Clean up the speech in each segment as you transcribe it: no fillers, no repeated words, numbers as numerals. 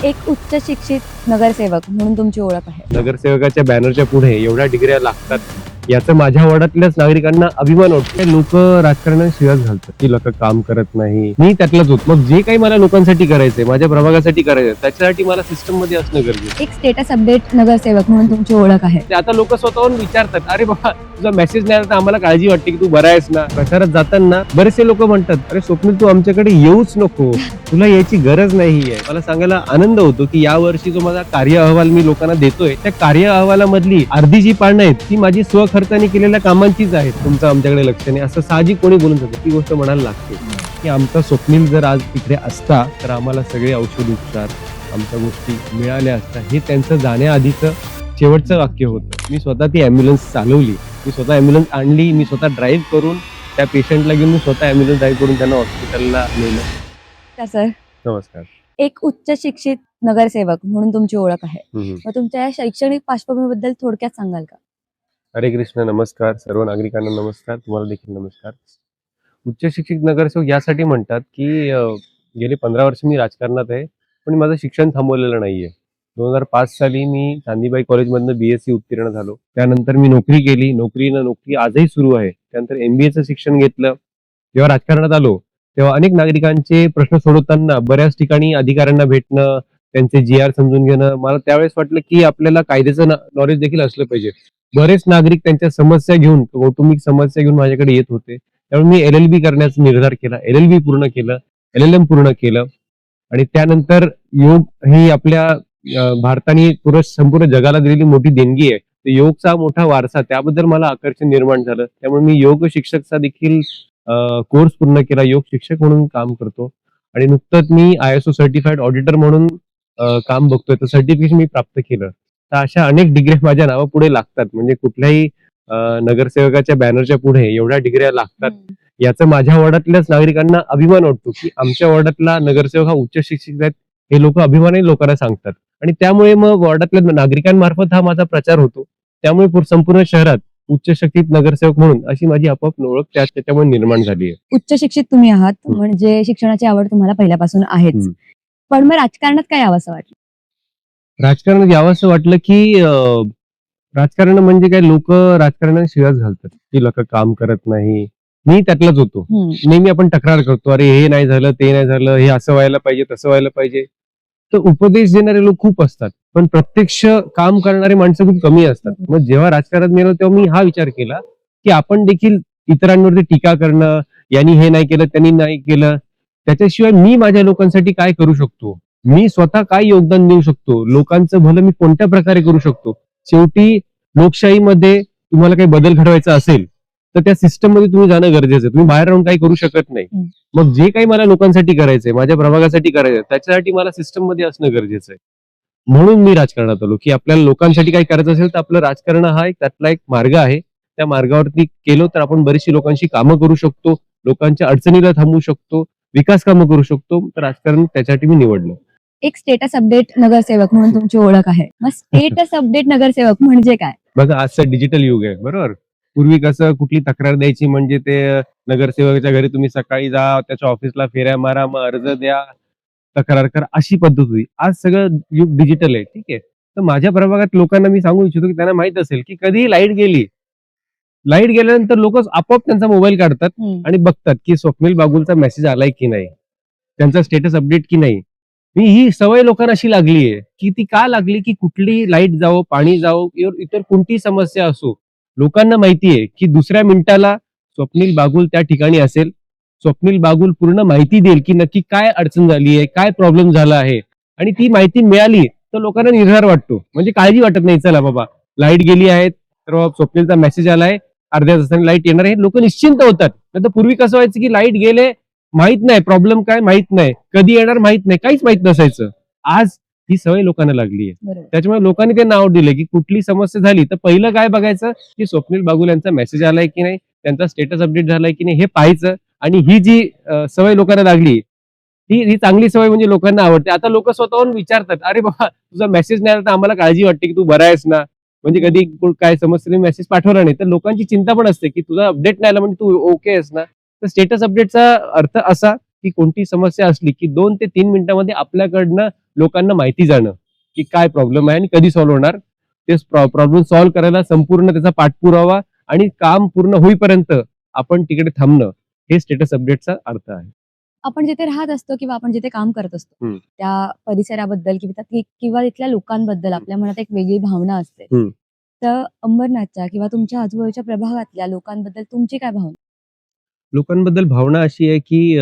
एक उच्च शिक्षित नगरसेवक म्हणून तुमची ओळख आहे. नगरसेवकाच्या बॅनरच्या पुढे एवढ्या डिग्र्या लागतात याचा माझ्या वाड्यातल्याच नागरिकांना अभिमान वाटतो. लोक राजकारणात शिवास घालतात की लोक काम करत नाही. मी त्यातलाच होत. मग जे काही मला लोकांसाठी करायचंय, माझ्या प्रभागासाठी करायचंय, त्याच्यासाठी मला सिस्टम मध्ये असणं गरजेचं. एक स्टेटस अपडेट नगरसेवक म्हणून तुमची ओळख आहे. ते आता लोक स्वतःहून विचारतात, अरे बाबा तुझा मेसेज नाही आला तर आम्हाला काळजी वाटते की तू बरा आहेस ना. प्रचारात जाताना बरेचसे लोक म्हणतात, अरे स्वप्नील तू आमच्याकडे येऊच नको, तुला याची गरज नाहीये. मला सांगायला आनंद होतो की या वर्षी जो माझा कार्य अहवाल मी लोकांना देतोय, त्या कार्य अहवालामधली अर्धी जी पानं आहेत ती माझी स्वखर्चाने केलेल्या कामांचीच आहेत. तुमचं आमच्याकडे लक्ष नाही असं साहजिक कोणी बोलून जातं. ती गोष्ट म्हणायला लागते की आमचा स्वप्नील जर आज तिकडे असता तर आम्हाला सगळे औषध उपचार आमच्या गोष्टी मिळाल्या असत्या. हे त्यांचं जाण्याआधीचं शेवटचं वाक्य होतं. मी स्वतः ती अँब्युलन्स चालवली, मी स्वतः अँब्युलन्स आणली, मी स्वतः ड्राईव्ह करून त्या पेशंटला घेऊन मी स्वतः अँब्युलन्स ड्राईव्ह करून त्यांना हॉस्पिटलला नेलं. सर, नमस्कार. एक उच्च शिक्षित नगरसेवक म्हणून तुमची ओळख आहे. हम्म. मग तुमच्या या शैक्षणिक पार्श्वभूमीबद्दल थोडक्यात सांगाल का? हरे कृष्ण. नमस्कार सर्व नागरिकांना. नमस्कार. तुम्हाला देखील नमस्कार. उच्च शिक्षित नगरसेवक यासाठी म्हणतात की गेले 15 वर्ष मी राजकारणात आहे, पण माझं शिक्षण थांबवलेलं नाहीये. 2005 साली मी चांदीबाई कॉलेजमधनं BSc उत्तीर्ण झालो. त्यानंतर मी नोकरी केली. नोकरी आजही सुरू आहे. त्यानंतर MBAचं शिक्षण घेतलं. जेव्हा राजकारणात आलो तेव्हा अनेक नागरिकांचे प्रश्न सोडवताना बऱ्याच ठिकाणी अधिकाऱ्यांना भेटणं, त्यांचे GR समजून घेणं, मला त्यावेळेस वाटलं की आपल्याला कायद्याचं नॉलेज देखील असलं पाहिजे. बरेच नागरिक त्यांच्या समस्या घेऊन, कौटुंबिक समस्या घेऊन माझ्याकडे येत होते. त्यामुळे मी LLB करण्याचा निर्धार केला. LLB पूर्ण केलं, LLM पूर्ण केलं आणि त्यानंतर योग ही आपल्या भारताने संपूर्ण जगाला दिलेली मोठी देणगी आहे. योगचा मोठा वारसा, त्याबद्दल मला आकर्षण निर्माण झालं. त्यामुळे मी योग शिक्षकचा देखील कोर्स पूर्ण केला. योग शिक्षक म्हणून काम करतो आणि नुकतंच मी ISO सर्टिफाईड ऑडिटर म्हणून काम बघतोय. तर सर्टिफिकेशन मी प्राप्त केलं. तर अशा अनेक डिग्र्या माझ्या नावापुढे लागतात. म्हणजे कुठल्याही नगरसेवकाच्या बॅनरच्या पुढे एवढ्या डिग्र्या लागतात याचा माझ्या वार्डातल्याच नागरिकांना अभिमान वाटतो की आमच्या वार्डातला नगरसेवक हा उच्च शिक्षित आहेत. हे लोक अभिमानाने लोकांना सांगतात आणि त्यामुळे मग वार्डातल्या नागरिकांमार्फत हा माझा प्रचार होतो. त्यामुळे संपूर्ण शहरात उच्च शिक्षित नगरसेवक म्हणून अशी माझी आपोआप ओळख त्याच्यामुळे निर्माण झाली आहे. उच्च शिक्षित तुम्ही आहात, म्हणजे शिक्षणाची आवड तुम्हाला पहिल्यापासून आहेच. पण मग राजकारणात काय यावं असं वाटलं? राजकारणात यावं असं वाटलं की राजकारण म्हणजे काय, लोक राजकारणात शिवास घालतात की लोक काम करत नाही. मी त्यातलाच होतो. नेहमी आपण तक्रार करतो, अरे हे नाही झालं, ते नाही झालं, हे असं व्हायला पाहिजे, तसं व्हायला पाहिजे. तर उपदेश देणारे लोक खूप असतात, पण प्रत्यक्ष काम करणारे माणसं खूप कमी असतात. मग जेव्हा राजकारणात गेलो तेव्हा मी हा विचार केला की आपण देखील इतरांवरती टीका करणं, यांनी हे नाही केलं, त्यांनी नाही केलं, त्याच्याशिवाय मी माझ्या लोकांसाठी काय करू शकतो, मी स्वतः काय योगदान देऊ शकतो, लोकांचं भलं मी कोणत्या प्रकारे करू शकतो. शेवटी लोकशाहीमध्ये तुम्हाला काही बदल घडवायचा असेल तर त्या सिस्टम मध्ये तुम्ही जाणं गरजेचं आहे. तुम्ही बाहेर राहून काही करू शकत नाही. मग जे काही मला लोकांसाठी करायचंय, माझ्या प्रभागासाठी करायचंय, त्याच्यासाठी मला सिस्टम मध्ये असणं गरजेचं आहे. म्हणून मी राजकारणात आलो की आपल्याला लोकांसाठी काही करायचं असेल तर आपलं राजकारण हा त्यातला एक मार्ग आहे. त्या मार्गावरती केलो तर आपण बरीचशी लोकांशी कामं करू शकतो, लोकांच्या अडचणीला थांबवू शकतो, विकास कामं करू शकतो. तर राजकारण त्याच्यासाठी मी निवडलं. एक स्टेटस अपडेट नगरसेवक म्हणून तुमची ओळख आहे. मग स्टेटस अपडेट नगरसेवक म्हणजे काय? बघा, आजचं डिजिटल युग आहे, बरोबर. पूर्वी कसं कुठली तक्रार द्यायची म्हणजे ते नगरसेवकाच्या घरी तुम्ही सकाळी जा, त्याच्या ऑफिसला फेऱ्या मारा, मग अर्ज द्या, तक्रार करा, अशी पद्धत होती. आज सगळं युग डिजिटल आहे, ठीक आहे. तर माझ्या प्रभागात लोकांना मी सांगू इच्छितो की त्यांना माहित असेल की कधीही लाईट गेल्यानंतर लोक आपोआप त्यांचा मोबाईल काढतात आणि बघतात की स्वप्नील बागुलचा मेसेज आलाय की नाही, त्यांचा स्टेटस अपडेट की नाही. ही सवय लोकांना अशी लागली आहे की ती का लागली की कुठली लाईट जावो, पाणी जावो, इतर कोणती समस्या असो, लोकांना माहितीये की दुसऱ्या मिनिटाला स्वप्नील बागुल त्या ठिकाणी असेल. स्वप्नील बागुल पूर्ण माहिती देईल की नक्की काय अडचण झाली आहे, काय प्रॉब्लेम झाला आहे, आणि ती माहिती मिळाली तर लोकांना निर्धार वाटतो. म्हणजे काळजी वाटत नाही, चला बाबा लाईट गेली आहे तर स्वप्नीलचा मेसेज आलाय, अर्ध्या तासाने लाईट येणार आहे, लोक निश्चिंत होतात. नाही तर पूर्वी कसं व्हायचं की लाईट गेले, माहित नाही प्रॉब्लेम काय, माहित नाही कधी येणार, माहित नाही, काहीच माहित नसायचं. आज ही सवय लोकांना लागली आहे. त्याच्यामुळे लोकांनी ते नाव दिले की कुठली समस्या झाली तर पहिलं काय बघायचं की स्वप्नील बागुल यांचा मेसेज आलाय की नाही, त्यांचा स्टेटस अपडेट झालाय की नाही, हे पाहायचं. आणि ही जी सवय लोकांना लागली, ही चांगली सवय, म्हणजे लोकांना आवडते. आता लोक स्वतःहून विचारतात, अरे बाबा तुझा मेसेज नाही आला तर आम्हाला काळजी वाटते की तू बरा आहेस ना. म्हणजे कधी काय समस्येने मेसेज पाठवला नाही तर लोकांची चिंता पण असते की तुझा अपडेट नाही आला म्हणजे तू ओके आहेस ना. तर स्टेटस अपडेटचा अर्थ असा की कोणती समस्या असली की 2 ते 3 मिनिटांमध्ये आपल्याकडनं लोकांना माहिती जाणं की काय प्रॉब्लेम आहे आणि कधी सॉल्व्ह होणार, ते प्रॉब्लेम सॉल्व्ह करायला संपूर्ण त्याचा पाठपुरावा आणि काम पूर्ण होईपर्यंत आपण तिकडे थांबणं, हे स्टेटस अपडेटचा अर्थ आहे. आपण जिथे राहत असतो किंवा आपण जिथे काम करत असतो हम्म. त्या परिसराबद्दल किंवा तिथल्या लोकांबद्दल आपल्या मनात एक वेगळी भावना असते. हम्म. तर अंबरनाथच्या किंवा तुमच्या आजूबाजूच्या प्रभागातल्या लोकांबद्दल तुमची काय भावना? लोकांबद्दल भावना अशी आहे की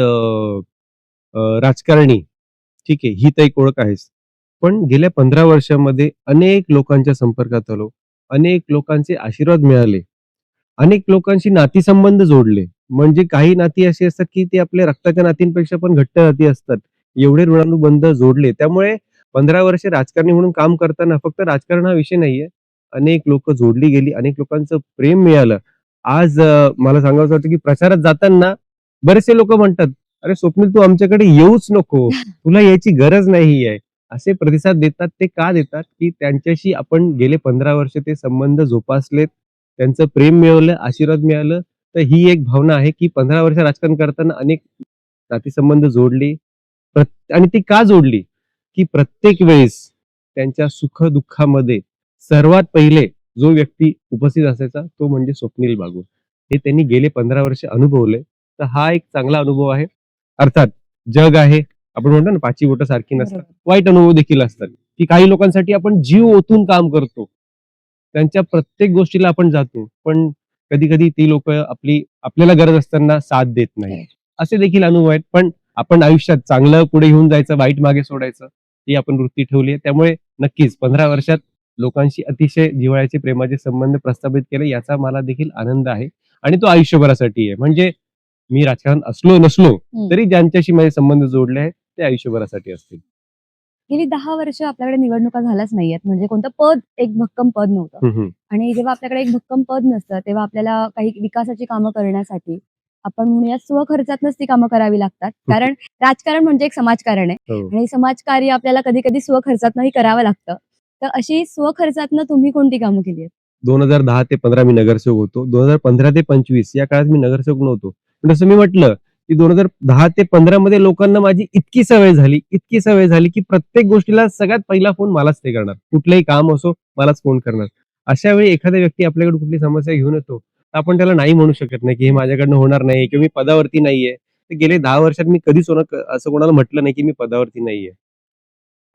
राजकारणी ठीक आहे, ही तर एक ओळख आहेच. पण गेल्या 15 वर्षामध्ये अनेक लोकांच्या संपर्कात आलो. अनेक लोकांचे आशीर्वाद मिळाले. अनेक लोकांशी नातेसंबंध जोडले. म्हणजे काही नाती अशी असतात की ते आपल्या रक्ताच्या नातींपेक्षा पण घट्ट नाती असतात. एवढे ऋणानुबंध जोडले. त्यामुळे 15 वर्ष राजकारणी म्हणून काम करताना फक्त राजकारण हा विषय नाहीये. अनेक लोक जोडली गेली. अनेक लोकांचं प्रेम मिळालं. आज मला सांगावसं वाटतं की प्रचारात जाताना बरेचसे लोक म्हणतात, "अरे स्वप्नील, तू आमच्याकडे येऊच नको. तुला यायची गरज नाहीये." असे प्रतिसाद देतात. ते का देतात? की त्यांच्याशी आपण गेले 15 वर्ष ते संबंध जोपासलेत. त्यांचं प्रेम मिळवलं, आशीर्वाद मिळालं. तर ही एक भावना आहे की 15 वर्ष राजकारण करताना अनेक नातेसंबंध जोडली. आणि ती का जोडली? की प्रत्येक वेळेस त्यांच्या सुख-दुःखामध्ये सर्वात पहिले जो व्यक्ती उपस्थित असायचा तो म्हणजे स्वप्नील बागुल. हे त्यांनी गेले 15 वर्ष अनुभवले. तर हा एक चांगला अनुभव आहे. अर्थात जग आहे. आपण म्हणतो ना, पाची बोटं सारखी नसतात. बरोबर. वाईट अनुभव देखील असतात, की काही लोकांसाठी आपण जीव ओतून काम करतो. त्यांच्या प्रत्येक गोष्टीला आपण जातो. पण कधी-कधी ती लोकं आपल्याला गरज असताना साथ देत नाही. असे देखील अनुभव आहेत. पण आपण आयुष्यात चांगलं पुढे घेऊन जायचं, वाईट मागे सोडायचं, ही आपण वृत्ती ठेवली आहे. त्यामुळे नक्कीच 15 वर्षात लोकांशी अतिशय जिव्हाळ्याचे, प्रेमाचे संबंध प्रस्थापित केले, याचा मला देखील आनंद आहे. आणि तो आयुष्यभरासाठी आहे. म्हणजे मी राजकारणात असलो नसलो तरी ज्यांच्याशी माझे संबंध जोडले आहेत ते आयुष्यभरासाठी असतील. गेली 10 वर्ष आपल्याकडे निवडणुका झाल्याच नाहीयेत. म्हणजे कोणतं एक भक्कम पद नव्हतं. आणि जेव्हा आपल्याकडे एक भक्कम पद नसतं, तेव्हा आपल्याला काही विकासाची कामं करण्यासाठी आपण म्हणूया स्वखर्चातनंच ती कामं करावी लागतात. कारण राजकारण म्हणजे एक समाजकारण आहे. हो. आणि समाजकार्य आपल्याला कधी-कधी स्वखर्चातनंही करावं लागतं. तर अशी स्वखर्चातनं तुम्ही कोणती कामं केली आहेत? 2010 ते 15 मी नगरसेवक होतो. 2015 ते 25 या काळात मी नगरसेवक नव्हतो. पण जसं मी म्हटलं, की 2010 ते 15 मध्ये लोकांना माझी इतकी सवय झाली, की प्रत्येक गोष्टीला सगळ्यात पहिला फोन मलाच ते करणार. कुठलंही काम असो, मलाच फोन करणार. अशा वेळी एखादा व्यक्ती आपल्याकडे कुठली समस्या घेऊन येतो, तर आपण त्याला नाही म्हणू शकत नाही, की हे माझ्याकडनं होणार नाही किंवा मी पदावरती नाहीये. तर गेले 10 वर्षात मी कधीच असं कोणाला म्हटलं नाही, की मी पदावरती नाहीये.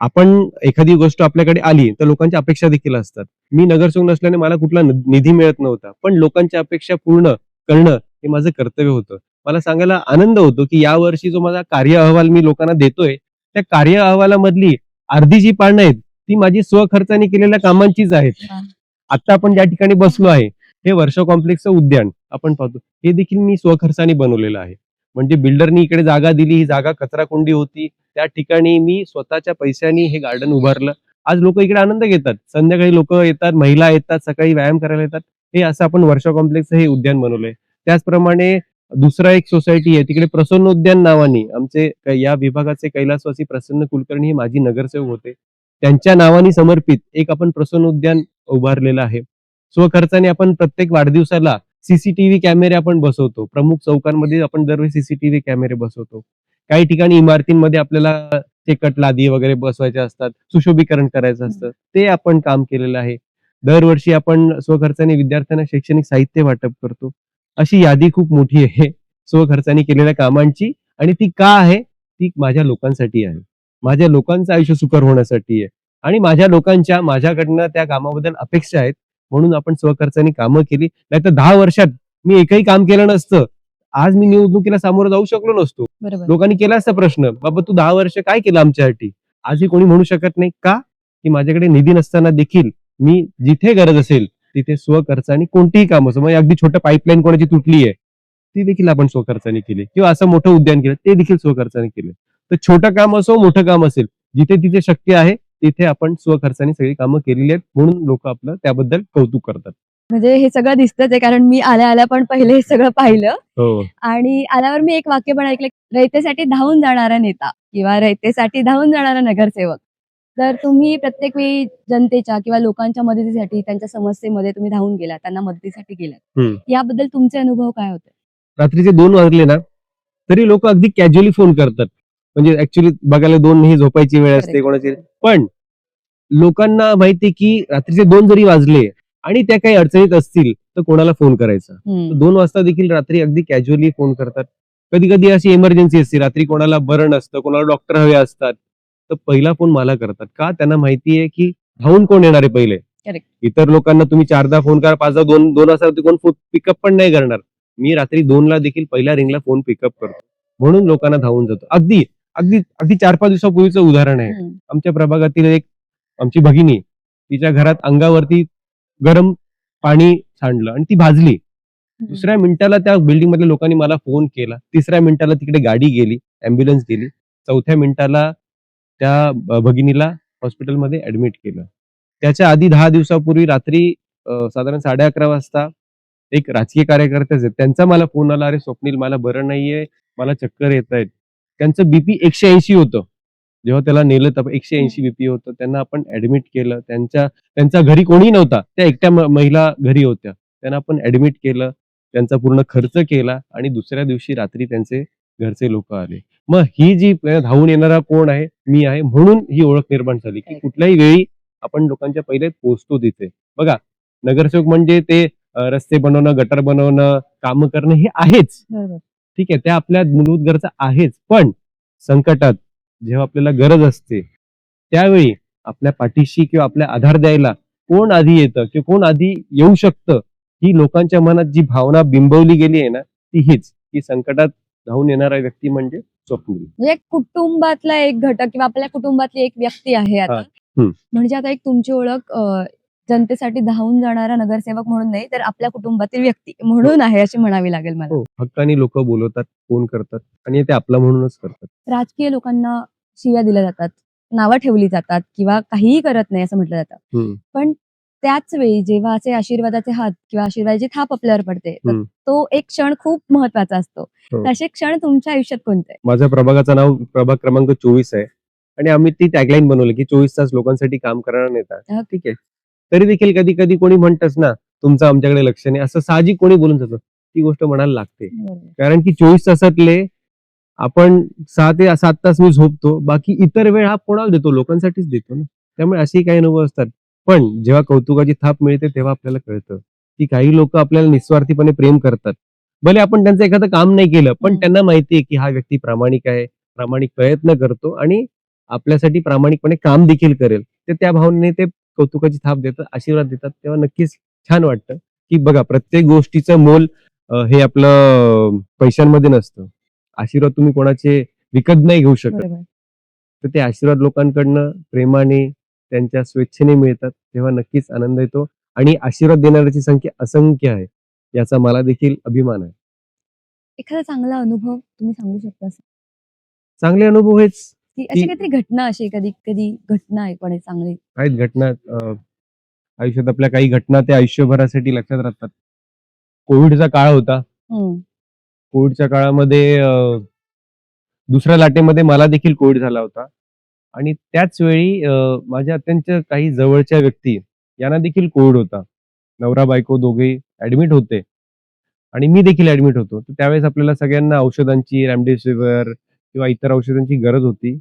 आपण एखादी गोष्ट आपल्याकडे आली, तर लोकांच्या अपेक्षा देखील असतात. मी नगरसेवक नसल्याने मला कुठला निधी मिळत नव्हता. पण लोकांच्या अपेक्षा पूर्ण करणं हे माझं कर्तव्य होतं. मला सांगायला आनंद होतो, की यावर्षी जो माझा कार्य अहवाल मी लोकांना देतोय, त्या कार्य अहवालामधली अर्धी जी पानं आहेत, ती माझी स्वखर्चाने केलेल्या कामांचीच आहेत. वाह! आता आपण ज्या ठिकाणी बसलो आहे, हे वर्षा कॉम्प्लेक्सचं उद्यान आपण पाहतो. हे देखील मी स्वखर्चाने बनवलेलं आहे. म्हणजे बिल्डरनी इकडे जागा दिली, ही जागा कचराकुंडी होती. त्या ठिकाणी मी स्वतःच्या पैशानी हे गार्डन उभारलं. आज लोक इकडे आनंद घेतात. संध्याकाळी लोक येतात, महिला येतात, सकाळी व्यायाम करायला येतात. हे असं आपण वर्षा कॉम्प्लेक्सचं हे उद्यान बनवलंय. त्याचप्रमाणे दुसरा एक सोसायटी आहे, तिकडे प्रसन्न उद्यान नावाने आमचे या विभागाचे कैलासवासी प्रसन्न कुलकर्णी हे माजी नगरसेवक होते. त्यांच्या नावाने समर्पित एक आपण प्रसन्न उद्यान उभारलेलं आहे. स्वखर्चाने आपण प्रत्येक वाढदिवसाला सीसीटीव्ही कॅमेरे आपण बसवतो. प्रमुख चौकांमध्ये आपण दरवेळी सीसीटीव्ही कॅमेरे बसवतो. काही ठिकाणी इमारतींमध्ये आपल्याला तेकट लादी वगैरे बसवायच्या असतात, सुशोभीकरण करायचं असतं. ते आपण काम केलेलं आहे. दरवर्षी आपण स्वखर्चाने विद्यार्थ्यांना शैक्षणिक साहित्य वाटप करतो. अशी यादी खूप मोठी आहे स्वखर्चाने केलेल्या कामांची. आणि ती का आहे? ती माझ्या लोकांसाठी आहे. माझ्या लोकांचं आयुष्य सुकर होण्यासाठी आहे. आणि माझ्या लोकांच्या माझ्याकडनं त्या कामाबद्दल अपेक्षा आहेत. म्हणून आपण स्वखर्चाने कामं केली. नाहीतर 10 वर्षात मी एकही काम केलं नसतं, आज मी निवडणुकीला सामोरं जाऊ शकलो नसतो. बरोबर. लोकांनी केला असता प्रश्न, "बाबा तू 10 वर्ष काय केलं आमच्यासाठी?" आजही कोणी म्हणू शकत नाही. का? की माझ्याकडे निधी नसताना देखील मी जिथे गरज असेल तिथे स्वखर्चाने कोणतीही काम असो, म्हणजे अगदी छोटं पाईपलाईन कोणाची तुटली आहे, ती देखील आपण स्वखर्चाने केली. किंवा असं मोठं उद्यान केलं, ते देखील स्वखर्चाने केलं. तर छोटं काम असो, मोठं काम असेल, जिथे तिथे शक्य आहे तिथे आपण स्वखर्चाने सगळी कामं केलेली आहेत. म्हणून लोक आपलं त्याबद्दल कौतुक करतात. म्हणजे हे सगळं दिसतंच आहे कारण मी आल्या पण पहिले हे सगळं पाहिलं. हो. आणि आल्यावर मी एक वाक्य पण ऐकलं, रयतेसाठी धावून जाणारा नेता किंवा रयतेसाठी धावून जाणारा नगरसेवक. तर तुम्ही प्रत्येक वेळी जनतेच्या किंवा लोकांच्या मदतीसाठी, त्यांच्या समस्येमध्ये तुम्ही धावून गेलात, त्यांना मदतीसाठी गेलात. याबद्दल तुमचे अनुभव काय होते? रात्रीचे 2 वाजले ना, तरी लोक अगदी कॅज्युअली फोन करतात. म्हणजे ऍक्च्युली बघायला 2 ही झोपायची वेळ असते Correct. कोणाची. पण लोकांना माहिती की रात्रीचे 2 जरी वाजले आणि त्या काही अडचणीत असतील तर कोणाला फोन करायचा. हम्म. 2 वाजता देखील रात्री अगदी कॅज्युअली फोन करतात. कधी कधी अशी इमर्जन्सी असते, रात्री कोणाला बरं नसतं, कोणाला डॉक्टर हवे असतात, तर पहिला फोन मला करतात. का? त्यांना माहिती आहे की धावून कोण येणार आहे पहिले. Correct. इतर लोकांना तुम्ही 4दा फोन करा, 5दा, 2 वाजता कोण पिकअप पण नाही करणार. मी रात्री 2ला देखील पहिल्या रिंगला फोन पिकअप करतो. म्हणून लोकांना धावून जातो. अगदी अगदी अगदी 4-5 दिवसापूर्वीचं उदाहरण आहे. हम्म. आमच्या प्रभागातील एक आमची भगिनी, तिच्या घरात अंगावरती गरम पाणी सांडलं आणि ती भाजली. दुसऱ्या मिनिटाला त्या बिल्डिंग मधल्या लोकांनी मला फोन केला. तिसऱ्या मिनिटाला तिकडे गाडी गेली, अँब्युलन्स गेली. चौथ्या मिनिटाला त्या भगिनीला हॉस्पिटलमध्ये ऍडमिट केलं. त्याच्या आधी 10 दिवसापूर्वी रात्री साधारण 11:30 वाजता एक राजकीय कार्यकर्तेच आहेत, त्यांचा मला फोन आला, "अरे स्वप्नील, मला बरं नाहीये, मला चक्कर येतायत." त्यांचं बीपी 180 होतं. जेव्हा त्याला नेलं तर 180 बीपी होतं. त्यांना आपण ऍडमिट केलं. त्यांच्या घरी कोणीही नव्हता. त्या एकट्या महिला घरी होत्या. त्यांना आपण ऍडमिट केलं. त्यांचा पूर्ण खर्च केला आणि दुसऱ्या दिवशी रात्री त्यांचे घरचे लोक आले. मग ही जी धावून येणारा कोण आहे? मी आहे. म्हणून ही ओळख निर्माण झाली की कुठल्याही वेळी आपण लोकांच्या पहिले पोहोचतो तिथे. बघा, नगरसेवक म्हणजे ते रस्ते बनवणं, गटर बनवणं, कामं करणं हे आहेच. बरोबर. ठीक आहे, त्या आपल्या मूलभूत गरजा आहेच. पण संकटात जेव्हा आपल्याला गरज असते त्यावेळी आपल्या पाठीशी किंवा आपल्या आधार द्यायला कोण आधी येतं किंवा कोण आधी येऊ शकतं, ही लोकांच्या मनात जी भावना बिंबवली गेली आहे ना, ती हीच की संकटात धावून येणारा व्यक्ती म्हणजे स्वप्नील. म्हणजे एक कुटुंबातला एक घटक किंवा आपल्या कुटुंबातली एक व्यक्ती आहे आता. हम्म. म्हणजे आता एक तुमची ओळख जनतेसाठी धावून जाणारा नगरसेवक म्हणून नाही, तर आपल्या कुटुंबातील व्यक्ती म्हणून आहे अशी म्हणावी लागेल मला. हो, हक्काने लोक बोलवतात, फोन करतात आणि ते आपला म्हणूनच करतात. राजकीय लोकांना शिव्या दिल्या जातात, नावं ठेवली जातात किंवा काहीही करत नाही असं म्हटलं जातं. पण त्याच वेळी जेव्हा असे आशीर्वादाचे हात किंवा आशीर्वादाची थाप आपल्यावर पडते, तर तो एक क्षण खूप महत्वाचा असतो. हो. तसे क्षण तुमच्या आयुष्यात कोणते? माझ्या प्रभागाचं नाव प्रभाग क्रमांक 24 आहे आणि आम्ही ती टॅगलाईन बनवली की 24 तास लोकांसाठी काम करणारा नेता. ठीक आहे. तरी देखील कधी कधी कोणी म्हणतच ना, तुमचं आमच्याकडे लक्ष नाही, असं साहजिक कोणी बोलून जातं. ती गोष्ट म्हणायला लागते. बरोबर. कारण की 24 तासातले आपण 6 ते 7 तास मी झोपतो, बाकी इतर वेळ हा कोणाला देतो? लोकांसाठीच देतो ना. त्यामुळे असे काही अनुभव असतात. पण जेव्हा कौतुकाची थाप मिळते तेव्हा आपल्याला कळतं की काही लोक आपल्याला निस्वार्थीपणे प्रेम करतात. भले आपण त्यांचं एखादं काम नाही केलं, पण त्यांना माहिती आहे की हा व्यक्ती प्रामाणिक आहे, प्रामाणिक प्रयत्न करतो आणि आपल्यासाठी प्रामाणिकपणे काम देखील करेल. तर त्या भावनेने ते कौतुकाची थाप देतात, आशीर्वाद देतात. तेव्हा नक्कीच छान वाटतं की बघा, प्रत्येक गोष्टीचं मोल हे आपलं पैशांमध्ये नसतं. आशीर्वाद तुम्ही कोणाचे विकत नाही घेऊ शकत. बरोबर. तर ते आशीर्वाद लोकांकडनं प्रेमाने, त्यांच्या स्वेच्छेने मिळतात. तेव्हा नक्कीच आनंद येतो आणि आशीर्वाद देणाऱ्याची संख्या असंख्य आहे. याचा मला देखील अभिमान आहे. एखादा चांगला अनुभव तुम्ही सांगू शकता असं? चांगले अनुभव हेच की अशी काहीतरी घटना, अशी कधी घटना आहे पण चांगली? आहेत घटना. आयुष्यात आपल्या काही घटना त्या आयुष्यभरासाठी लक्षात राहतात. कोविडचा काळ होता. कोविडच्या काळामध्ये दुसऱ्या लाटेमध्ये मला देखील कोविड झाला होता आणि त्याच वेळी माझ्या अत्यंत काही जवळच्या व्यक्ती यांना देखील कोविड होता. नवरा बायको दोघेही ऍडमिट होते आणि मी देखील ऍडमिट होतो. तर त्यावेळेस आपल्याला सगळ्यांना औषधांची, रेमडेसिवीर किंवा इतर औषधांची गरज होती.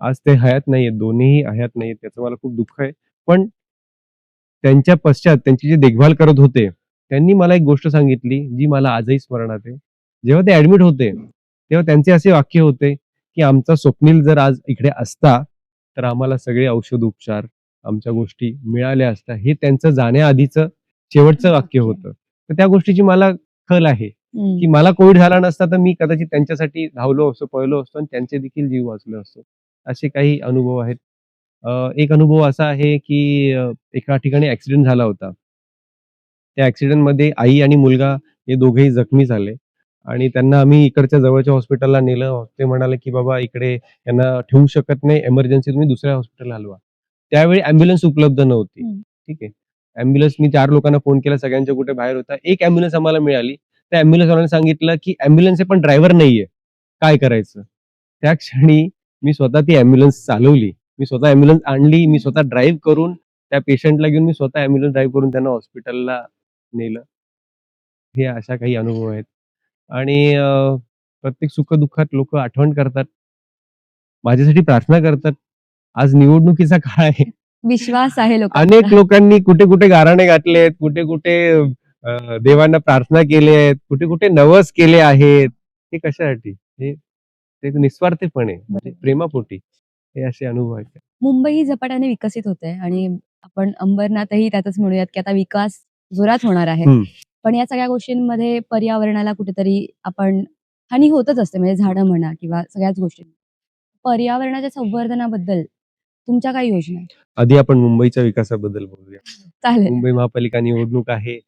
आज ते हयात नाहीयेत, दोन्हीही हयात नाहीयेत. त्याचं मला खूप दुःख आहे. पण त्यांच्या पश्चात त्यांची जी देखभाल करत होते, त्यांनी मला एक गोष्ट सांगितली, जी मला आजही स्मरणात आहे. जेव्हा ते ऍडमिट होते, तेव्हा त्यांचे असे वाक्य होते, की आमचा स्वप्नील जर आज इकडे असता, तर आम्हाला सगळे औषध उपचार, आमच्या गोष्टी मिळाल्या असत्या. हे त्यांचं जाण्याआधीचं शेवटचं वाक्य होतं. तर त्या गोष्टीची मला खल आहे, की मला कोविड झाला नसता तर मी कदाचित त्यांच्यासाठी धावलो असतो, पळलो असतो आणि त्यांचे देखील जीव वाचलो असतो. असे काही अनुभव आहेत. एक अनुभव असा आहे, की एका ठिकाणी ॲक्सिडेंट झाला होता. त्या ॲक्सिडेंटमध्ये आई आणि मुलगा हे दोघेही जखमी झाले आणि त्यांना आम्ही इकडच्या जवळच्या हॉस्पिटलला नेलं. ते म्हणाले, की "बाबा इकडे यांना ठेवू शकत नाही. एमर्जन्सी तुम्ही दुसऱ्या हॉस्पिटलला हलवा." त्यावेळी ॲम्ब्युलन्स उपलब्ध नव्हती. ठीक आहे. ॲम्ब्युलन्स मी 4 लोकांना फोन केला. सगळ्यांच्या कुठे बाहेर होता. एक ॲम्ब्युलन्स आम्हाला मिळाली. त्या ॲम्ब्युलन्सवाल्याने सांगितलं, की "ॲम्ब्युलन्स आहे पण ड्रायव्हर नाहीये. काय करायचं?" त्या क्षणी मी स्वतः ती ॲम्ब्युलन्स चालवली. मी स्वतः ॲम्ब्युलन्स आणली. मी स्वतः ड्राईव्ह करून त्या पेशंटला घेऊन मी स्वतः ॲम्ब्युलन्स ड्राईव्ह करून त्यांना हॉस्पिटलला नेलं. हे अशा काही अनुभव आहेत आणि प्रत्येक सुख-दुःखात लोकं आठवण करतात. माझ्यासाठी प्रार्थना करतात. आज निवडणुकीचा काळ आहे. विश्वास आहे अनेक लोकांचा. लोकांनी कुठे कुठे गाराणे घातलेत, कुठे कुठे देवांना प्रार्थना केली आहेत, कुठे कुठे नवस केले आहेत. हे कशासाठी? हे ते निस्वार्थीपणे म्हणजे बरोबर. प्रेमापोटी हे असे अनुभव आहेत. मुंबई ही झपाट्याने विकसित होते आणि आपण अंबरनाथही त्यातच म्हणूयात, की आता विकास जोरात होणार आहे. हं. पण या सगळ्या गोष्टींमध्ये पर्यावरणाला कुठेतरी आपण हानी होतच असते म्हणजे झाडं म्हणा किंवा सगळ्याच गोष्टी. पर्यावरणाच्या संवर्धनाबद्दल तुमच्या काय योजना आहेत? आधी आपण मुंबईच्या विकासाबद्दल बोलूया. चालेल. मुंबई महापालिका निवडणूक आहे.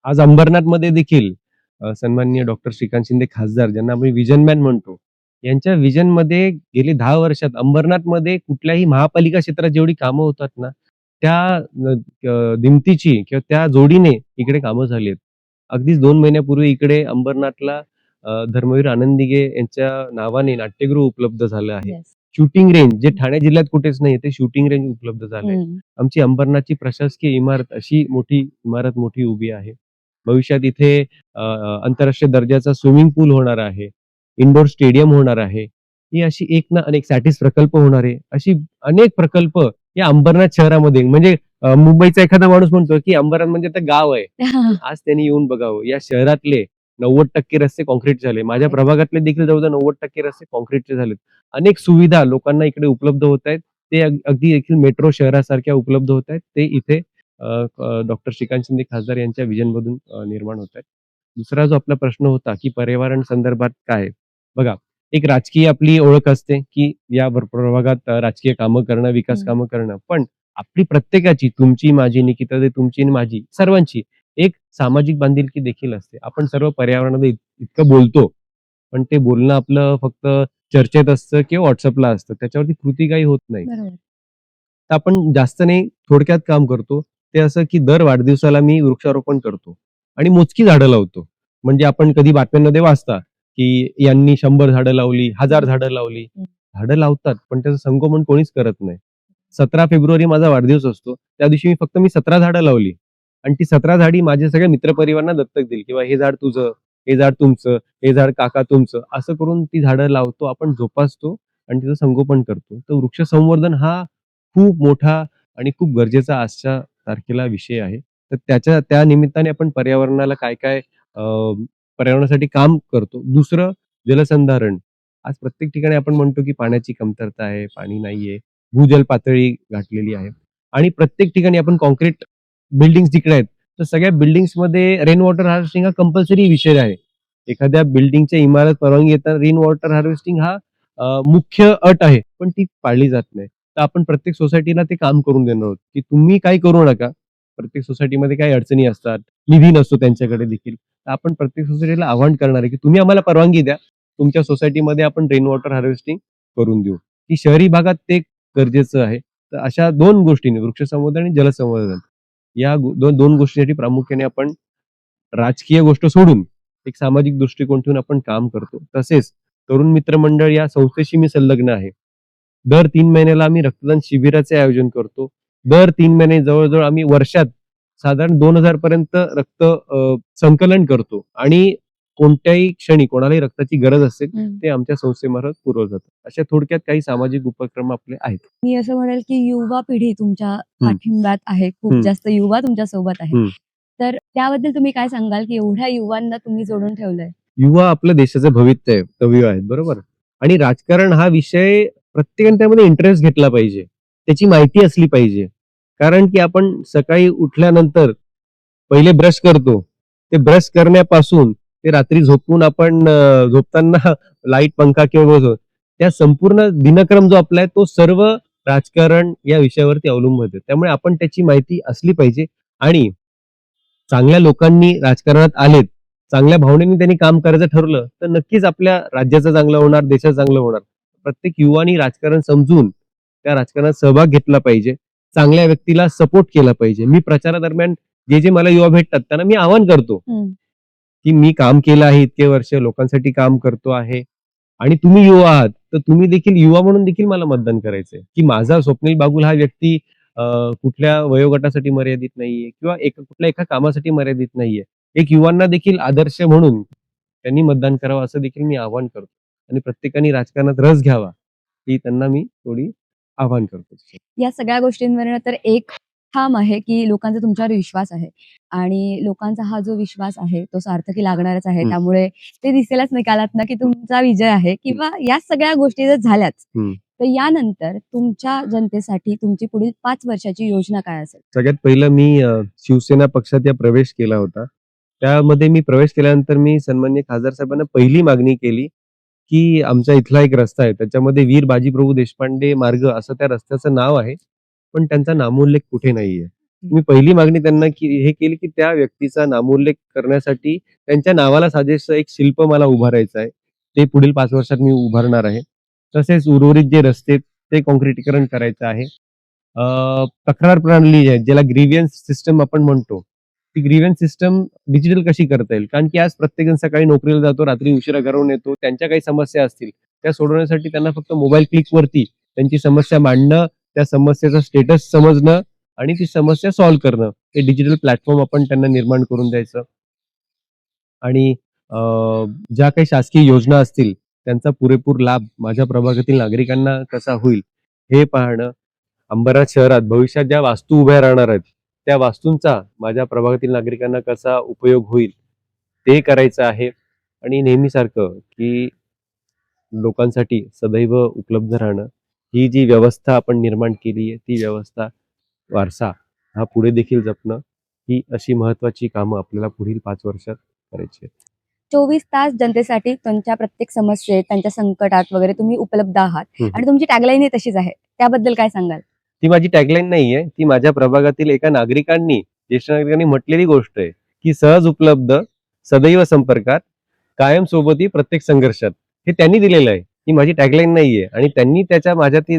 आज अंबरनाथमध्ये देखील सन्माननीय डॉक्टर श्रीकांत शिंदे खासदार ज्यांना आपण विजन मॅन म्हणतो, यांच्या विजनमध्ये गेली 10 वर्षात अंबरनाथमध्ये कुठल्याही महापालिका क्षेत्रात जेवढी कामं होतात ना, त्या दिमतीची किंवा त्या जोडीने इकडे कामं झाली आहेत. अगदीच 2 महिन्यापूर्वी इकडे अंबरनाथला धर्मवीर आनंद यांच्या नावाने नाट्यगृह उपलब्ध झालं आहे. येस. शूटिंग रेंज जे ठाणे जिल्ह्यात कुठेच नाही ते शूटिंग रेंज उपलब्ध झालंय. हं. आमची अंबरनाथची प्रशासकीय इमारत अशी इमारत मोठी उभी आहे. भविष्यात इथे आंतरराष्ट्रीय दर्जाचा स्विमिंग पूल होणार आहे. इंडोर स्टेडियम होणार आहे. ही अशी एक ना अनेक सॅटिस प्रकल्प होणार आहे. अशी अनेक प्रकल्प या अंबरनाथ शहरामध्ये म्हणजे मुंबईचा एखादा माणूस म्हणतो, की अंबरनाथ म्हणजे आता गाव आहे. आज त्यांनी येऊन बघावं. या शहरातले 90% रस्ते काँक्रीट झाले. माझ्या प्रभागातले देखील जवळ-जवळ 90% रस्ते काँक्रीटचे झालेत. अनेक सुविधा लोकांना इकडे उपलब्ध होत आहेत. ते अगदी देखील मेट्रो शहरासारख्या उपलब्ध होत आहेत. ते इथे डॉक्टर श्रीकांत शिंदे खासदार यांच्या व्हिजनमधून निर्माण होत आहेत. दुसरा जो आपला प्रश्न होता, की पर्यावरण संदर्भात काय? बघा, एक राजकीय आपली ओळख असते, की या प्रभागात राजकीय कामं करणं, विकास हं. कामं करणं. पण आपली प्रत्येकाची, तुमची, माझी, निकिताताई तुमची आणि माझी, सर्वांची एक सामाजिक बांधिलकी देखील असते. आपण सर्व पर्यावरणामध्ये इतकं बोलतो, पण ते बोलणं आपलं फक्त चर्चेत असतं किंवा WhatsAppला असतं. त्याच्यावरती कृती काही होत नाही. बरोबर. तर आपण जास्त नाही, थोडक्यात काम करतो. ते असं की दर वाढदिवसाला मी वृक्षारोपण करतो आणि मोजकी झाडं लावतो. म्हणजे आपण कधी बातम्यांमध्ये वाचता, की यांनी 100 झाडं लावली, 1000 झाडं लावली. हं. झाडं लावतात, पण त्याचं संगोपन कोणीच करत नाही. 17 फेब्रुवारी माझा वाढदिवस असतो. त्या दिवशी मी 17 झाडं लावली आणि ती 17 झाडी माझ्या सगळ्या मित्रपरिवारांना दत्तक दिली किंवा हे झाड तुझं, हे झाड तुमचं, हे झाड काका तुमचं. असं करून ती झाडं लावतो, आपण जोपासतो आणि तिचं संगोपन करतो. तर वृक्ष संवर्धन हा खूप मोठा आणि खूप गरजेचा आजच्या तारखेला विषय आहे. तर त्या निमित्ताने आपण पर्यावरणाला काय-काय पर्यावरणासाठी काम करतो. दुसरं जलसंधारण. आज प्रत्येक ठिकाणी आपण म्हणतो, की पाण्याची कमतरता आहे, पाणी नाहीये. भूजल पातळी गाठलेली आहे आणि प्रत्येक ठिकाणी आपण काँक्रीट बिल्डिंग्स जिकडे आहेत, तर सगळ्या बिल्डिंग्समध्ये रेन वॉटर हार्वेस्टिंग हा कंपल्सरी विषय आहे. एखाद्या बिल्डिंगच्या इमारत परवानगी घेताना रेन वॉटर हार्वेस्टिंग हा मुख्य अट आहे, पण ती पाळली जात नाही. तर आपण प्रत्येक सोसायटीला ते काम करून देणार आहोत, की तुम्ही काही करू नका. प्रत्येक सोसायटीमध्ये काही अडचणी असतात, निधी नसतो त्यांच्याकडे देखील. तर आपण प्रत्येक सोसायटीला आवाहन करणार आहे, की तुम्ही आम्हाला परवानगी द्या. तुमच्या सोसायटीमध्ये आपण रेन वॉटर हार्वेस्टिंग करून देऊ. की शहरी भागात ते गरजेचं आहे. तर अशा 2 गोष्टींनी वृक्षसंवर्धन आणि जलसंवर्धन या 2 गोष्टींसाठी प्रामुख्याने आपण राजकीय गोष्ट सोडून एक सामाजिक दृष्टिकोन ठेवून आपण काम करतो. तसेच तरुण मित्र मंडळ या संस्थेशी मी संलग्न आहे. दर 3 महिन्याला आम्ही रक्तदान शिबिराचे आयोजन करतो. दर 3 महिने जवळ-जवळ आम्ही वर्षात साधारण 2000 पर्यंत रक्त संकलन करतो आणि कोणत्याही क्षणी कोणालाही रक्ताची गरज असेल, हं. ते आमच्या संस्थेमार्फत पुरवलं जातं. अशा थोडक्यात काही सामाजिक उपक्रम आपले आहेत. मी असं म्हणेल, की युवा पिढी तुमच्या हं. पाठिंब्यात आहे. खूप हं. जास्त युवा तुमच्या सोबत आहे. हं. तर त्याबद्दल तुम्ही काय सांगाल, की एवढ्या युवांना तुम्ही जोडून ठेवलंय? युवा आपल्या देशाचं भवितव्य आहेत, बरोबर? आणि राजकारण हा विषय प्रत्येकाने त्यामध्ये इंटरेस्ट घेतला पाहिजे. त्याची माहिती असली पाहिजे. कारण की आपण सकाळी उठल्यानंतर पहिले ब्रश करतो. ते ब्रश करण्यापासून ते रात्री झोपून आपण झोपताना लाईट, पंखा किंवा बघतो. त्या संपूर्ण दिनक्रम जो आपला आहे तो सर्व राजकारण या विषयावरती अवलंबून आहे. त्यामुळे आपण त्याची माहिती असली पाहिजे आणि चांगल्या लोकांनी राजकारणात आलेत, चांगल्या भावनेने त्यांनी काम करायचं ठरवलं, तर नक्कीच आपल्या राज्याचं चांगलं होणार, देशाचं चांगलं होणार. प्रत्येक युवानी राजकारण समजून त्या राजकारणात सहभाग घेतला पाहिजे. चांगल्या व्यक्तीला सपोर्ट केला पाहिजे. मी प्रचारादरम्यान जे मला युवा भेटतात त्यांना मी आवाहन करतो, हं. की मी काम केलं आहे इतके वर्ष, लोकांसाठी काम करतो आहे आणि तुम्ही युवा आहात, तर तुम्ही देखील युवा म्हणून देखील मला मतदान करायचंय, की माझा स्वप्नील बागुल हा व्यक्ती कुठल्या वयोगटासाठी मर्यादित नाहीये किंवा कुठल्या एका कामासाठी मर्यादित नाहीये. एक युवांना देखील आदर्श म्हणून त्यांनी मतदान करावं असं देखील मी आवाहन करतो आणि प्रत्येकाने राजकारणात रस घ्यावा ही त्यांना मी थोडी आवाहन करतो. या सगळ्या गोष्टींवरनं तर एक ठाम आहे, की लोकांचा तुमच्यावर विश्वास आहे आणि लोकांचा हा जो विश्वास आहे, तो सार्थकी लागणारच आहे. हं. त्यामुळे ते दिसेलच निकालातनं, की तुमचा विजय आहे किंवा या सगळ्या गोष्टी जर झाल्याच, हं. तर यानंतर तुमच्या जनतेसाठी तुमची पुढील 5 वर्षाची योजना काय असेल? सगळ्यात पहिलं मी शिवसेना पक्षात या प्रवेश केला होता. त्यामध्ये मी प्रवेश केल्यानंतर मी सन्माननीय खासदार साहेबांना पहिली मागणी केली, की आमचा इथला एक रस्ता आहे. त्याच्यामध्ये वीर बाजीप्रभू देशपांडे मार्ग असं त्या रस्त्याचं नाव आहे. पण त्यांचा नामोल्लेख कुठे नाहीये. मी पहिली मागणी त्यांना हे केली, की त्या व्यक्तीचा नामोल्लेख करण्यासाठी त्यांच्या नावाला साजेसं एक शिल्प मला उभारायचं आहे. ते पुढील 5 वर्षात मी उभारणार आहे. तसेच उर्वरित जे रस्ते ते काँक्रिटीकरण करायचं आहे. तक्रार प्रणाली आहे, ज्याला ग्रीव्हन्स सिस्टम आपण म्हणतो. ती ग्रीव्हन्स सिस्टम डिजिटल कशी करता येईल? कारण की आज प्रत्येकजण सकाळी नोकरीला जातो, रात्री उशिरा घरून येतो. त्यांच्या काही समस्या असतील, त्या सोडवण्यासाठी त्यांना फक्त मोबाईल क्लिकवरती त्यांची समस्या मांडणं, त्या समस्येचा स्टेटस समजणं आणि ती समस्या सॉल्व्ह करणं. हे डिजिटल प्लॅटफॉर्म आपण त्यांना निर्माण करून द्यायचं. आणि ज्या काही शासकीय योजना असतील, त्यांचा पुरेपूर लाभ माझ्या प्रभागातील नागरिकांना कसा होईल, हे पाहणं. अंबरनाथ शहरात भविष्यात ज्या वास्तू उभ्या राहणार आहेत, त्या वास्तूंचा माझ्या प्रभागातील नागरिकांना कसा उपयोग होईल, ते करायचं आहे. आणि नेहमीसारखं की लोकांसाठी सदैव उपलब्ध राहणं, ही जी व्यवस्था आपण निर्माण केली आहे, ती व्यवस्था, वारसा हा पुढे देखील जपणं, ही अशी महत्त्वाची कामं आपल्याला पुढील 5 वर्षात करायची आहेत. 24 तास जनतेसाठी त्यांच्या प्रत्येक समस्येत, त्यांच्या संकटात वगैरे तुम्ही उपलब्ध आहात हं. आणि तुमची टॅगलाईन ही तशीच आहे. त्याबद्दल काय सांगाल? ती माझी टॅगलाईन नाहीये, ती माझ्या प्रभागातील एका नागरिकांनी, ज्येष्ठ नागरिकांनी म्हटलेली गोष्ट आहे, की सहज उपलब्ध, सदैव संपर्कात, कायम सोबती प्रत्येक संघर्षात. हे त्यांनी दिलेलं आहे. ही माझी टॅगलाईन नाहीये आणि त्यांनी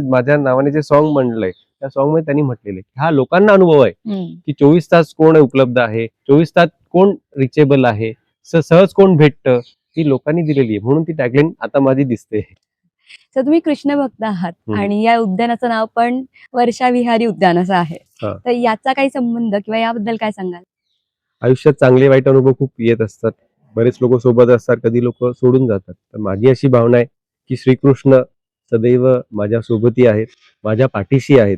माझ्या नावाने जे सॉन्ग म्हणलंय, त्या सॉन्गमध्ये त्यांनी म्हटलेलं आहे. हा लोकांना अनुभव आहे, की 24 तास कोण उपलब्ध आहे, 24 तास कोण रिचेबल आहे, सहज कोण भेटतं, ती लोकांनी दिलेली आहे. म्हणून ती टॅगलाईन आता माझी दिसते. तर तुम्ही कृष्ण भक्त आहात हं. आणि या उद्यानाचं नाव पण वर्षा विहारी उद्यान असं आहे. हां. तर याचा काही संबंध किंवा याबद्दल काय सांगाल? आयुष्यात चांगले वाईट अनुभव खूप येत असतात. बरेच लोक सोबत असतात, कधी लोक सोडून जातात. तर माझी अशी भावना आहे, की श्रीकृष्ण सदैव माझ्या सोबती आहेत, माझ्या पाठीशी आहेत.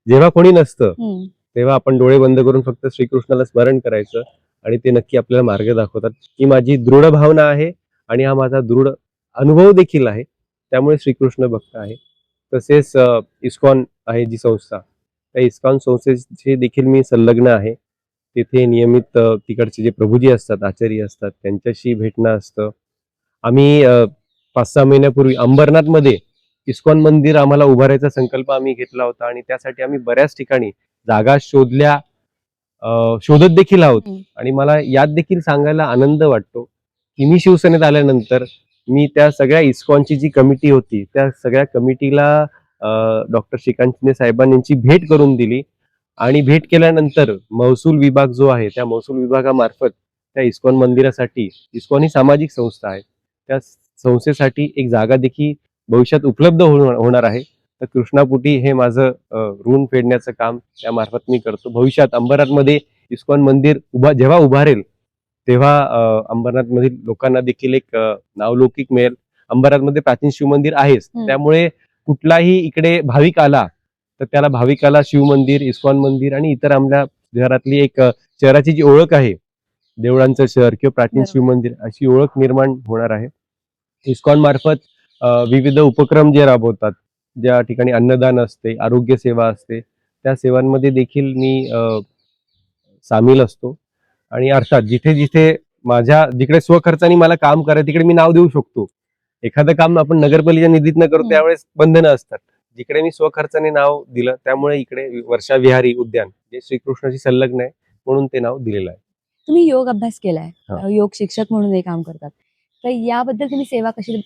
जेव्हा कोणी नसतं, हं. तेव्हा आपण डोळे बंद करून फक्त श्रीकृष्णाला स्मरण करायचं आणि ते नक्की आपल्याला मार्ग दाखवतात. ही माझी दृढ भावना आहे आणि हा माझा दृढ अनुभव देखील आहे. त्यामुळे श्रीकृष्ण भक्त आहे. तसेच इस्कॉन आहे जी संस्था, त्या इस्कॉन संस्थेशी देखील मी संलग्न आहे. तिथे नियमित तिकडचे जे प्रभूजी असतात, आचार्य असतात, त्यांच्याशी भेटणं असतं. आम्ही 5-6 महिन्यापूर्वी अंबरनाथमध्ये इस्कॉन मंदिर आम्हाला उभारायचा संकल्प आम्ही घेतला होता आणि त्यासाठी आम्ही बऱ्याच ठिकाणी जागा शोधल्या, शोधत देखील आहोत. हं. आणि मला यात देखील सांगायला आनंद वाटतो, की मी शिवसेनेत आल्यानंतर मी त्या सगळ्या इस्कॉनची जी कमिटी होती, त्या सगळ्या कमिटीला डॉक्टर श्रीकांत शिंदे साहेबांची भेट करून दिली आणि भेट केल्यानंतर महसूल विभाग जो आहे, त्या महसूल विभागामार्फत त्या इस्कॉन मंदिरासाठी, इस्कॉन ही सामाजिक संस्था आहे, त्या संस्थेसाठी एक जागा देखील भविष्यात उपलब्ध होणार आहे. तर कृष्णापुटी हे माझं ऋण फेडण्याचं काम त्यामार्फत मी करतो. भविष्यात अंबरनाथमध्ये इस्कॉन मंदिर जेव्हा उभारेल, तेव्हा अंबरनाथमधील लोकांना देखील एक नावलौकिक मिळेल. अंबरनाथमध्ये प्राचीन शिवमंदिर आहेच. हं. त्यामुळे कुठलाही इकडे भाविक आला, तर त्याला भाविकाला शिवमंदिर, इस्कॉन मंदिर आणि इतर आपल्या शहरातली एक शहराची जी ओळख आहे, देवळांचं शहर किंवा प्राचीन बरोबर. शिवमंदिर अशी ओळख निर्माण होणार आहे. इस्कॉन मार्फत विविध उपक्रम जे राबवतात, ज्या ठिकाणी अन्नदान असते, आरोग्य सेवा असते, त्या सेवांमध्ये देखील मी सामील असतो. आणि अर्थात जिथे-जिथे जिकडे स्वखर्चाने मला काम करायचं तिकडे मी नाव देऊ शकतो. एखादं काम आपण नगरपालिका निधीतनं करतो हं. त्यावेळेस बंधनं असतात. जिकडे मी स्वखर्चाने नाव दिलं, त्यामुळे इकडे वर्षा विहारी उद्यान जे श्रीकृष्णाशी संलग्न आहे, म्हणून ते नाव दिलेलं आहे. तुम्ही योग अभ्यास केलाय. हां. योग शिक्षक म्हणूनही काम करतात. तर याबद्दल तुम्ही सेवा कशी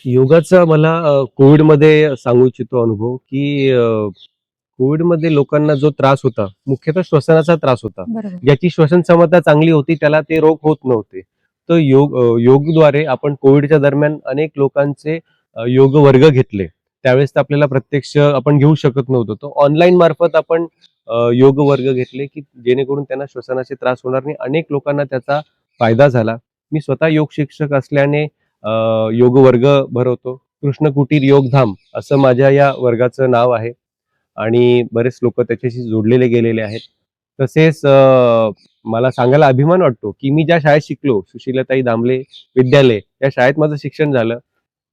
योगाचा मला कोविडमध्ये सांगू इच्छितो अनुभव, की कोविडमध्ये लोकांना जो त्रास होता, मुख्यतः श्वसनाचा त्रास होता. बरोबर. ज्याची श्वसन क्षमता चांगली होती त्याला ते रोग होत नव्हते. तर योगद्वारे आपण कोविडच्या दरम्यान अनेक लोकांचे योग वर्ग घेतले. त्यावेळेस तर आपल्याला प्रत्यक्ष आपण घेऊ शकत नव्हतो. तर ऑनलाईन मार्फत आपण योग वर्ग घेतले, की जेणेकरून त्यांना श्वसनाचे त्रास होणार नाही. अनेक लोकांना त्याचा फायदा झाला. मी स्वतः योग शिक्षक असल्याने योग वर्ग भरवतो. कृष्ण कुटीर योगधाम असं माझ्या या वर्गाचं नाव आहे आणि बरेच लोक त्याच्याशी जोडलेले गेलेले आहेत. तसेच मला सांगायला अभिमान वाटतो की मी ज्या शाळेत शिकलो, सुशीलाताई दामले विद्यालय, या शाळेत माझं शिक्षण झालं.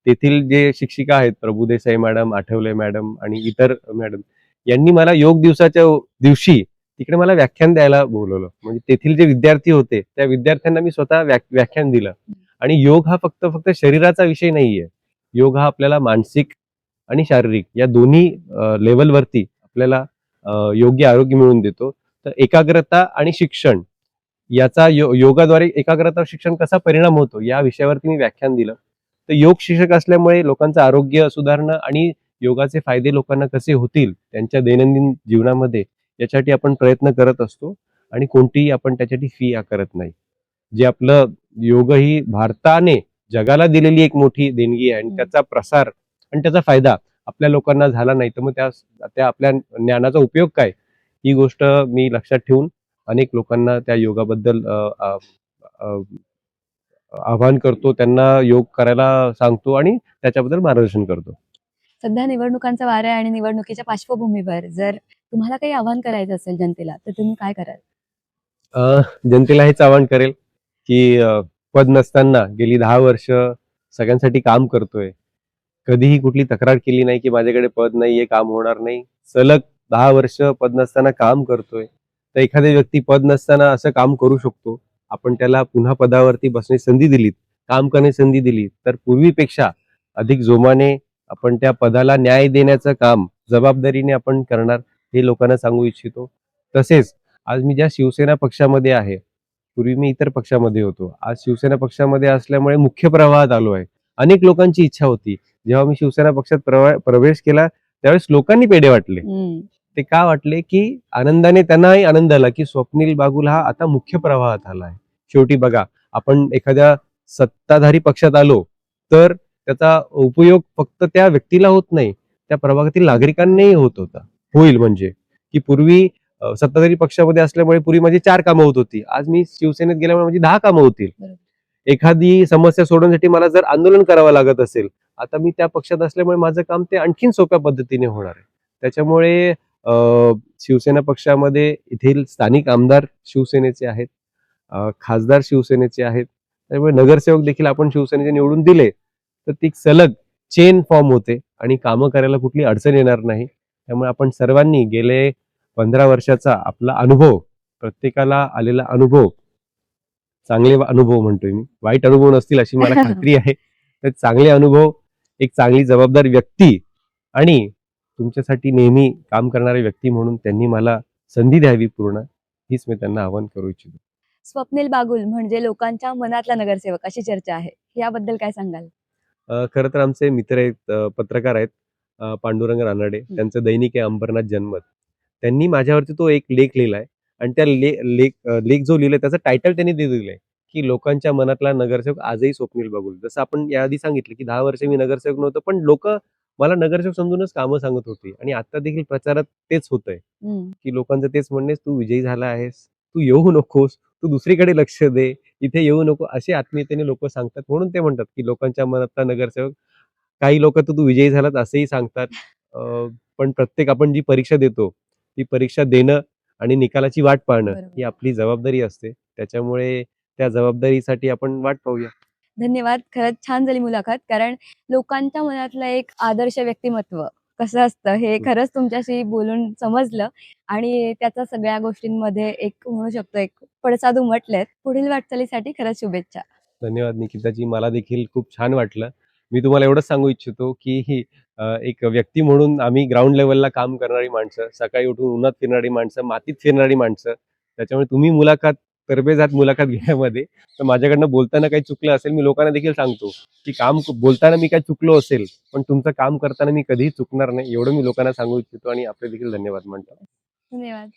तेथील जे शिक्षिका आहेत, प्रभुदेसाई मॅडम, आठवले मॅडम आणि इतर मॅडम, यांनी मला योग दिवसाच्या दिवशी तिकडे मला व्याख्यान द्यायला बोलवलं. म्हणजे तेथील जे विद्यार्थी होते त्या विद्यार्थ्यांना मी स्वतः व्याख्यान दिलं. आणि योग हा फक्त फक्त शरीराचा विषय नाहीये. योग हा आपल्याला मानसिक आणि शारीरिक या दोन्ही लेवलवरती आपल्याला योग्य आरोग्य मिळवून देतो. तर एकाग्रता आणि शिक्षण याचा योगाद्वारे एकाग्रता शिक्षण कसा परिणाम होतो या विषयावरती मी व्याख्यान दिलं. तर योग शिक्षक असल्यामुळे लोकांचं आरोग्य सुधारणं आणि योगाचे फायदे लोकांना कसे होतील त्यांच्या दैनंदिन जीवनामध्ये यासाठी आपण प्रयत्न करत असतो आणि कोणतीही आपण त्याच्यासाठी फी आकारत नाही. जे आपलं योग ही भारताने जगाला दिलेली एक मोठी देणगी आहे आणि त्याचा प्रसार आणि त्याचा फायदा आपल्या लोकांना झाला नाही तर मग त्या आपल्या ज्ञानाचा उपयोग काय, ही गोष्ट मी लक्षात ठेवून अनेक लोकांना त्या योगाबद्दल आवाहन करतो, त्यांना योग करायला सांगतो आणि त्याच्याबद्दल मार्गदर्शन करतो. सध्या निवडणुकांचा वार आहे आणि निवडणुकीच्या पार्श्वभूमीवर जर तुम्हाला काही आवाहन करायचं असेल जनतेला तर तुम्ही काय कराल? जनतेला हेच आवाहन करेल की पद नसताना गेली 10 वर्ष सगळ्यांसाठी काम करतोय. कधीही कुठली तक्रार केली नाही की माझ्याकडे पद नाहीये, काम होणार नाही. सलग 10 वर्ष पद नसताना काम करतोय. तर एखादी व्यक्ती पद नसताना असं काम करू शकतो. आपण त्याला पुन्हा पदावरती बसण्याची संधी दिलीत, काम करण्याची संधी दिली, तर पूर्वीपेक्षा अधिक जोमाने आपण त्या पदाला न्याय देण्याचं काम जबाबदारीने आपण करणार, हे लोकांना सांगू इच्छितो. तसेच आज मी ज्या शिवसेना पक्षामध्ये आहे, पूर्वी मी इतर पक्षामध्ये होतो. आज शिवसेना पक्षामध्ये असल्यामुळे मुख्य प्रवाहात आलो आहे. अनेक लोकांची इच्छा होती. जेव्हा मी शिवसेना पक्षात प्रवेश केला त्यावेळेस लोकांनी पेढे वाटले. ते का वाटले की आनंदाने त्यांनाही आनंद आला की स्वप्नील बागुल हा आता मुख्य प्रवाहात आला आहे. शेवटी बघा, आपण एखाद्या सत्ताधारी पक्षात आलो तर त्याचा उपयोग फक्त त्या व्यक्तीला होत नाही, त्या प्रभागातील नागरिकांनाही होत होता. होईल म्हणजे की पूर्वी सत्ताधारी पक्षामध्ये असल्यामुळे पूर्वी माझी 4 कामं होत होती. आज मी शिवसेनेत गेल्यामुळे माझी 10 कामं होतील. एखादी समस्या सोडवण्यासाठी मला जर आंदोलन करावं लागत असेल, आता मी त्या पक्षात असल्यामुळे माझं काम ते आणखीन सोप्या पद्धतीने होणार आहे. त्याच्यामुळे शिवसेना पक्षामध्ये येथील स्थानिक आमदार शिवसेनेचे आहेत, खासदार शिवसेनेचे आहेत. त्यामुळे नगरसेवक देखील आपण शिवसेनेचे निवडून दिले तर ती सलग चेन फॉर्म होते आणि कामं करायला कुठली अडचण येणार नाही. त्यामुळे आपण सर्वांनी गेले 15 वर्षाचा आपला अनुभव, प्रत्येकाला आलेला अनुभव, चांगले अनुभव म्हणतोय मी, वाईट अनुभव नसतील अशी मला खात्री आहे. तर चांगले अनुभव, एक चांगली जबाबदार व्यक्ती आणि तुमच्यासाठी नेहमी काम करणारे व्यक्ती म्हणून त्यांनी मला संधी द्यावी पूर्ण, हीच मी त्यांना आवाहन करू इच्छितो. स्वप्नील बागुल म्हणजे लोकांच्या मनातला नगरसेवक अशी चर्चा आहे. याबद्दल काय सांगाल? खरं तर आमचे मित्र आहेत, पत्रकार आहेत, पांडुरंग रानडे. त्यांचं दैनिक आहे अंबरनाथ जनमत. त्यांनी माझ्यावरती तो एक लेख लिहिलाय आणि त्या लेख जो लिहिलाय त्याचं टायटल त्यांनी दिलंय की लोकांच्या मनातला नगरसेवक आजही स्वप्नील बागुल. जसं आपण याआधी सांगितलं की 10 वर्ष मी नगरसेवक नव्हतो, पण लोक मला नगरसेवक समजूनच कामं सांगत होती आणि आता देखील प्रचारात तेच होतंय की लोकांचं तेच म्हणणे, तू विजयी झाला आहेस, तू येऊ नकोस, तू दुसरीकडे लक्ष दे, इथे येऊ नको, असे आत्मीयतेने लोक सांगतात. म्हणून ते म्हणतात की लोकांच्या मनातला नगरसेवक. काही लोक तर तू विजयी झालात असंही सांगतात. पण प्रत्येक आपण जी परीक्षा देतो ती परीक्षा देणं आणि निकालाची वाट पाहणं ही आपली जबाबदारी असते. त्याच्यामुळे त्या जबाबदारीसाठी आपण वाट पाहूया. धन्यवाद. खरंच छान झाली मुलाखत. कारण लोकांच्या मनातलं एक आदर्श व्यक्तिमत्व कसं असतं हे खरंच तुमच्याशी बोलून समजलं आणि त्याचा सगळ्या गोष्टींमध्ये एक म्हणू शकतो एक पडसाद उमटलेत. पुढील वाटचालीसाठी खरंच शुभेच्छा. धन्यवाद निकिताजी. मला देखील खूप छान वाटलं. मी तुम्हाला एवढंच सांगू इच्छितो की एक व्यक्ती म्हणून आम्ही ग्राउंड लेव्हलला काम करणारी माणसं, सकाळी उठून उन्हात फिरणारी माणसं, मातीत फिरणारी माणसं. त्याच्यामुळे तुम्ही तरबेजात मुलाखत घेण्यामध्ये, तर माझ्याकडनं बोलताना काही चुकलं असेल, मी लोकांना देखील सांगतो की बोलताना मी काही चुकलो असेल, पण तुमचं काम करताना मी कधीही चुकणार नाही, एवढं मी लोकांना सांगू इच्छितो आणि आपले देखील धन्यवाद म्हणतो. धन्यवाद.